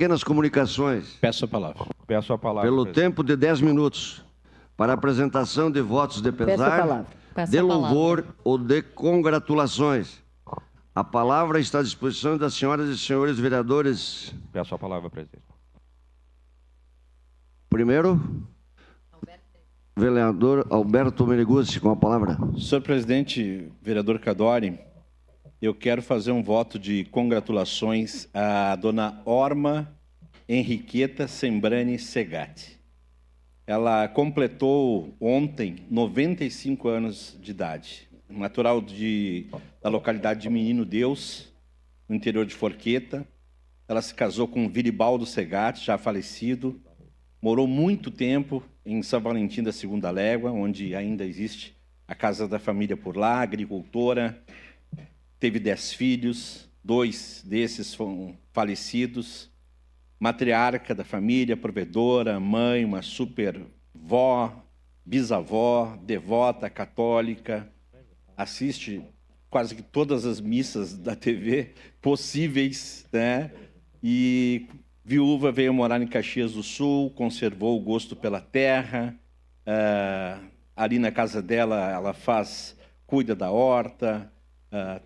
Pequenas comunicações. Peço a palavra. Peço a palavra. Pelo presidente. tempo de 10 minutos, para apresentação de votos de Peço a pesar, palavra. de louvor ou de congratulações. A palavra está à disposição das senhoras e senhores vereadores. Peço a palavra, presidente. Primeiro, vereador Alberto Meneguzzi, com a palavra. Senhor presidente, vereador Cadori, eu quero fazer um voto de congratulações à dona Orma Henriqueta Sembrani Segatti. Ela completou ontem 95 anos de idade. Natural da localidade de Menino Deus, no interior de Forqueta. Ela se casou com Viribaldo Segatti, já falecido. Morou muito tempo em São Valentim da Segunda Légua, onde ainda existe a casa da família por lá, agricultora. Teve 10 filhos, 2 desses foram falecidos. Matriarca da família, provedora, mãe, uma super vó, bisavó, devota, católica. Assiste quase que todas as missas da TV possíveis, né? E viúva, veio morar em Caxias do Sul, conservou o gosto pela terra. Ali na casa dela, ela cuida da horta,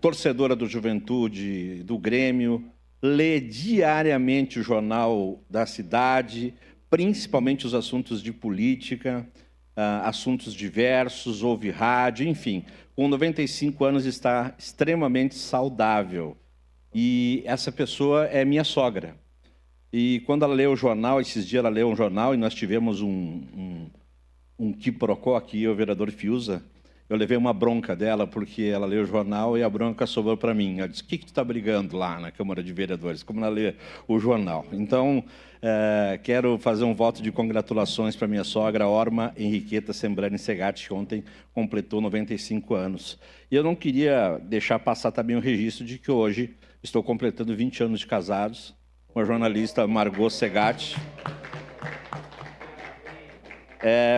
torcedora do Juventude, do Grêmio, lê diariamente o jornal da cidade, principalmente os assuntos de política, assuntos diversos, ouve rádio, enfim. Com 95 anos está extremamente saudável. E essa pessoa é minha sogra. E quando ela lê o jornal, esses dias ela leu um jornal e nós tivemos um quiprocó aqui, o vereador Fiuza. Eu levei uma bronca dela porque ela leu o jornal e a bronca sobrou para mim. Ela disse, o que tu está brigando lá na Câmara de Vereadores? Como ela lê o jornal. Então, quero fazer um voto de congratulações para minha sogra, Orma Henriqueta Sembrani Segatti, que ontem completou 95 anos. E eu não queria deixar passar também o registro de que hoje estou completando 20 anos de casados com a jornalista Margot Segatti.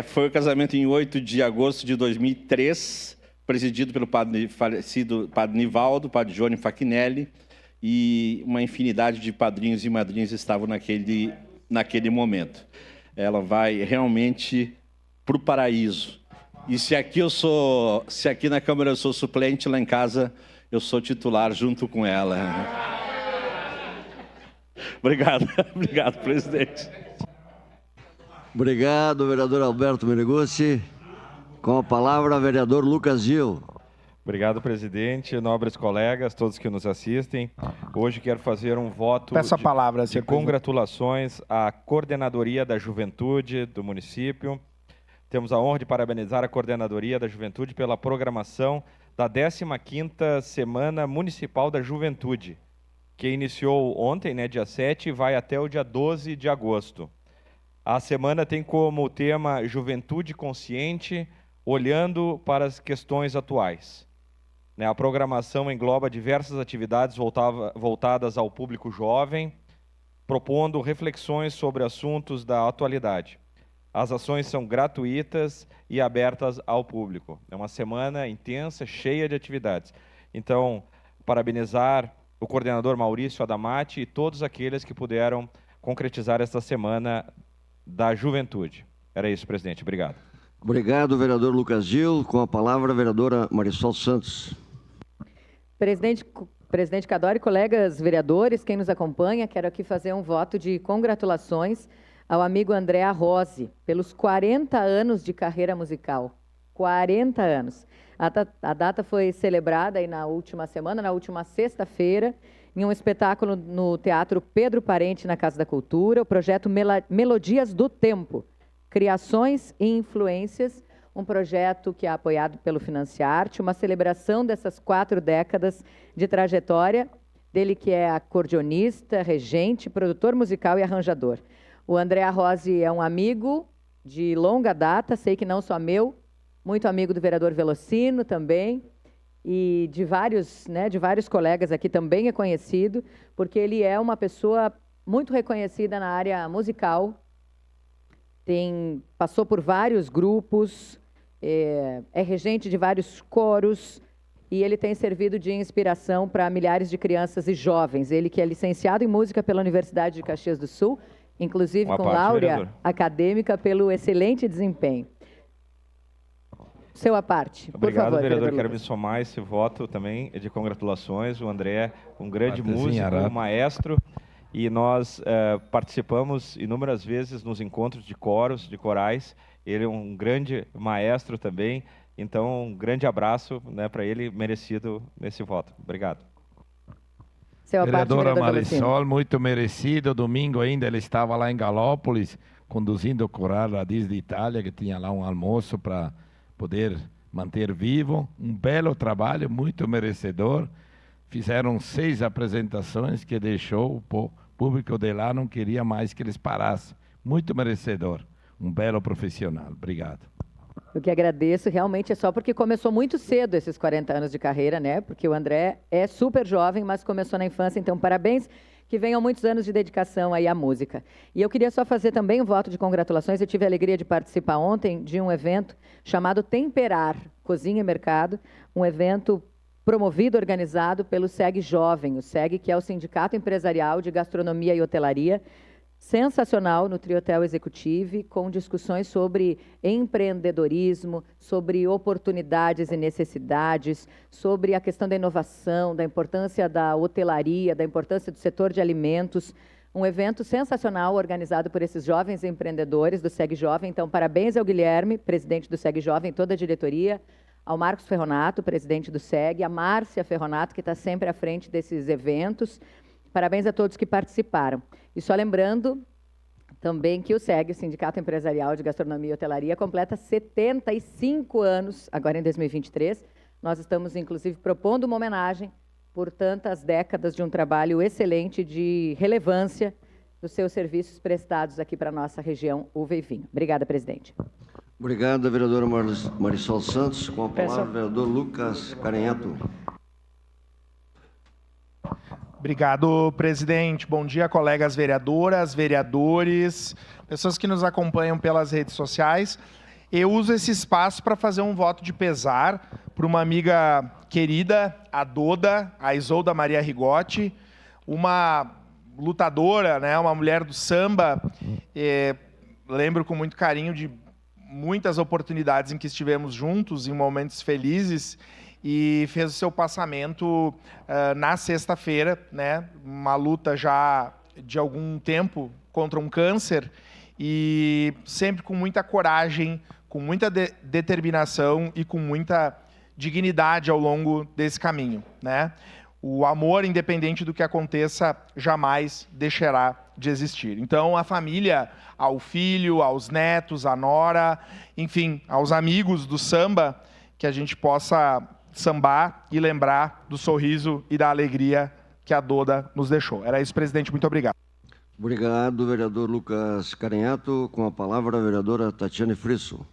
Foi o casamento em 8 de agosto de 2003, presidido pelo falecido padre Nivaldo, padre Johnny Fachinelli, e uma infinidade de padrinhos e madrinhas estavam naquele momento. Ela vai realmente para o paraíso. E se aqui na Câmara eu sou suplente, lá em casa eu sou titular junto com ela. Obrigado, obrigado, presidente. Obrigado, vereador Alberto Meneguzzi. Com a palavra, vereador Lucas Gil. Obrigado, presidente, nobres colegas, todos que nos assistem. Hoje quero fazer um voto de congratulações à Coordenadoria da Juventude do município. Temos a honra de parabenizar a Coordenadoria da Juventude pela programação da 15ª Semana Municipal da Juventude, que iniciou ontem, dia 7, e vai até o dia 12 de agosto. A semana tem como tema Juventude Consciente, olhando para as questões atuais. A programação engloba diversas atividades voltadas ao público jovem, propondo reflexões sobre assuntos da atualidade. As ações são gratuitas e abertas ao público. É uma semana intensa, cheia de atividades. Então, parabenizar o coordenador Maurício Adamati e todos aqueles que puderam concretizar esta semana da juventude. Era isso, presidente. Obrigado. Obrigado, vereador Lucas Gil. Com a palavra, a vereadora Marisol Santos. Presidente Cadori, colegas vereadores, quem nos acompanha, quero aqui fazer um voto de congratulações ao amigo André Arrose, pelos 40 anos de carreira musical. 40 anos. A data foi celebrada aí na última semana, na última sexta-feira, em um espetáculo no Teatro Pedro Parente, na Casa da Cultura, o projeto Melodias do Tempo, Criações e Influências, um projeto que é apoiado pelo Financiarte, uma celebração dessas 4 décadas de trajetória, dele que é acordeonista, regente, produtor musical e arranjador. O André Arrose é um amigo de longa data, sei que não só meu, muito amigo do vereador Velocino também, e de vários colegas aqui também é conhecido, porque ele é uma pessoa muito reconhecida na área musical, passou por vários grupos, é regente de vários coros, e ele tem servido de inspiração para milhares de crianças e jovens. Ele que é licenciado em música pela Universidade de Caxias do Sul, inclusive com láurea acadêmica pelo excelente desempenho. Seu à parte, por Obrigado, favor, vereador. Quero me somar a esse voto também de congratulações. O André, um grande músico, um maestro, e nós participamos inúmeras vezes nos encontros de coros, de corais. Ele é um grande maestro também, então um grande abraço, né, para ele, merecido nesse voto. Obrigado. Vereadora Marisol, muito merecido. Domingo ainda ele estava lá em Galópolis, conduzindo o coral Radiz de Itália, que tinha lá um almoço para poder manter vivo. Um belo trabalho, muito merecedor. Fizeram 6 apresentações que deixou o público de lá, não queria mais que eles parassem. Muito merecedor. Um belo profissional. Obrigado. Eu que agradeço, realmente é só porque começou muito cedo esses 40 anos de carreira, né? Porque o André é super jovem, mas começou na infância, então parabéns, que venham muitos anos de dedicação aí à música. E eu queria só fazer também um voto de congratulações. Eu tive a alegria de participar ontem de um evento chamado Temperar, Cozinha e Mercado, um evento promovido, organizado pelo SEG Jovem, o SEG, que é o Sindicato Empresarial de Gastronomia e Hotelaria, sensacional no Triotel Executive, com discussões sobre empreendedorismo, sobre oportunidades e necessidades, sobre a questão da inovação, da importância da hotelaria, da importância do setor de alimentos. Um evento sensacional organizado por esses jovens empreendedores do SEG Jovem. Então, parabéns ao Guilherme, presidente do SEG Jovem, toda a diretoria, ao Marcos Ferronato, presidente do SEG, a Márcia Ferronato, que está sempre à frente desses eventos. Parabéns a todos que participaram. E só lembrando também que o SEG, o Sindicato Empresarial de Gastronomia e Hotelaria, completa 75 anos, agora em 2023. Nós estamos, inclusive, propondo uma homenagem por tantas décadas de um trabalho excelente de relevância dos seus serviços prestados aqui para a nossa região, uva e vinho. Obrigada, presidente. Obrigado, vereadora Marisol Santos. Com a palavra, o vereador Lucas Carenhato. Obrigado, presidente. Bom dia, colegas vereadoras, vereadores, pessoas que nos acompanham pelas redes sociais. Eu uso esse espaço para fazer um voto de pesar para uma amiga querida, a Doda, a Isolda Maria Rigotti, uma lutadora, né, uma mulher do samba. Lembro com muito carinho de muitas oportunidades em que estivemos juntos, em momentos felizes, e fez o seu passamento na sexta-feira, né? Uma luta já de algum tempo contra um câncer, e sempre com muita coragem, com muita determinação e com muita dignidade ao longo desse caminho, né? O amor, independente do que aconteça, jamais deixará de existir. Então, a família, ao filho, aos netos, à nora, enfim, aos amigos do samba, que a gente possa sambar e lembrar do sorriso e da alegria que a Doda nos deixou. Era isso, presidente. Muito obrigado. Obrigado, vereador Lucas Carenhato. Com a palavra, a vereadora Tatiane Frisso.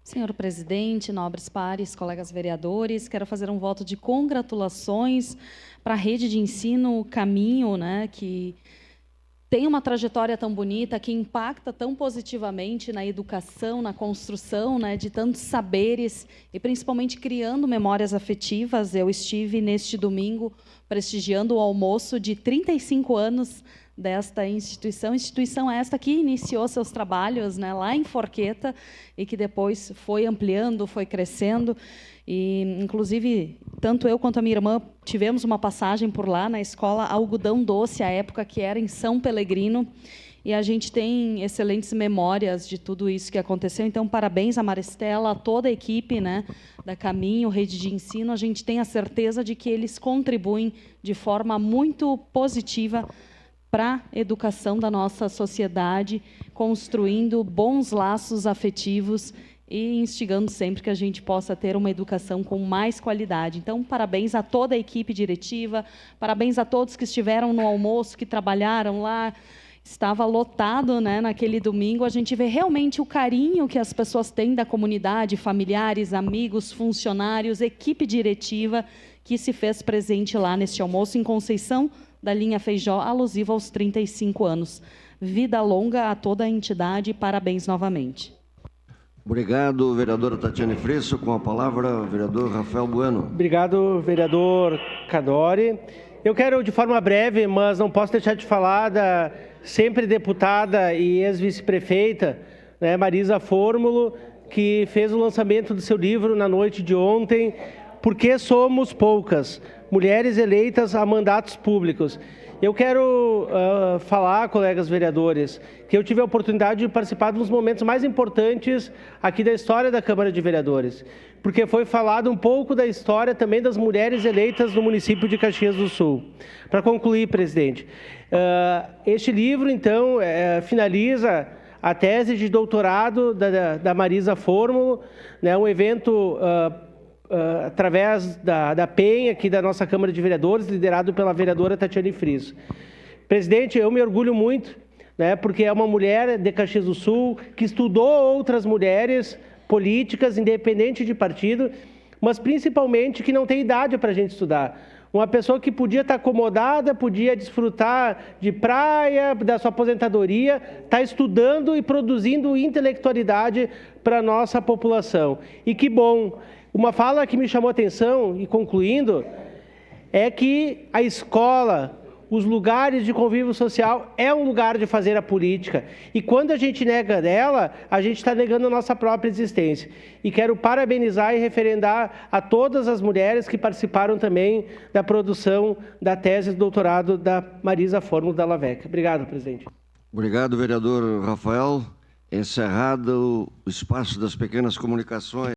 Senhor presidente, nobres pares, colegas vereadores, quero fazer um voto de congratulações para a rede de ensino Caminho, né, que tem uma trajetória tão bonita, que impacta tão positivamente na educação, na construção, né, de tantos saberes e principalmente criando memórias afetivas. Eu estive neste domingo prestigiando o almoço de 35 anos desta instituição esta que iniciou seus trabalhos, né, lá em Forqueta, e que depois foi ampliando, foi crescendo. E, inclusive, tanto eu quanto a minha irmã tivemos uma passagem por lá, na escola Algodão Doce, à época que era em São Pelegrino, e a gente tem excelentes memórias de tudo isso que aconteceu. Então, parabéns a Maristela, a toda a equipe, né, da Caminho, Rede de Ensino. A gente tem a certeza de que eles contribuem de forma muito positiva para a educação da nossa sociedade, construindo bons laços afetivos e instigando sempre que a gente possa ter uma educação com mais qualidade. Então, parabéns a toda a equipe diretiva, parabéns a todos que estiveram no almoço, que trabalharam lá. Estava lotado, né, naquele domingo. A gente vê realmente o carinho que as pessoas têm da comunidade, familiares, amigos, funcionários, equipe diretiva, que se fez presente lá neste almoço em Conceição da linha Feijó, alusiva aos 35 anos. Vida longa a toda a entidade e parabéns novamente. Obrigado, vereadora Tatiane Fresso. Com a palavra, o vereador Rafael Bueno. Obrigado, vereador Cadori. Eu quero, de forma breve, mas não posso deixar de falar da sempre deputada e ex-vice-prefeita, né, Marisa Fórmulo, que fez o lançamento do seu livro na noite de ontem, Por que Somos Poucas? Mulheres Eleitas a Mandatos Públicos. Eu quero falar, colegas vereadores, que eu tive a oportunidade de participar de um dos momentos mais importantes aqui da história da Câmara de Vereadores, porque foi falado um pouco da história também das mulheres eleitas no município de Caxias do Sul. Para concluir, presidente, este livro, então, finaliza a tese de doutorado da Marisa Fórmulo, né, um evento através da PEN, aqui da nossa Câmara de Vereadores, liderado pela vereadora Tatiane Fresso. Presidente, eu me orgulho muito, né, porque é uma mulher de Caxias do Sul que estudou outras mulheres políticas, independente de partido, mas principalmente que não tem idade para a gente estudar. Uma pessoa que podia estar acomodada, podia desfrutar de praia, da sua aposentadoria, está estudando e produzindo intelectualidade para a nossa população. E que bom! Uma fala que me chamou a atenção, e concluindo, é que a escola, os lugares de convívio social, é um lugar de fazer a política. E quando a gente nega dela, a gente está negando a nossa própria existência. E quero parabenizar e referendar a todas as mulheres que participaram também da produção da tese de doutorado da Marisa Fórmulo da Laveca. Obrigado, presidente. Obrigado, vereador Rafael. Encerrado o espaço das pequenas comunicações.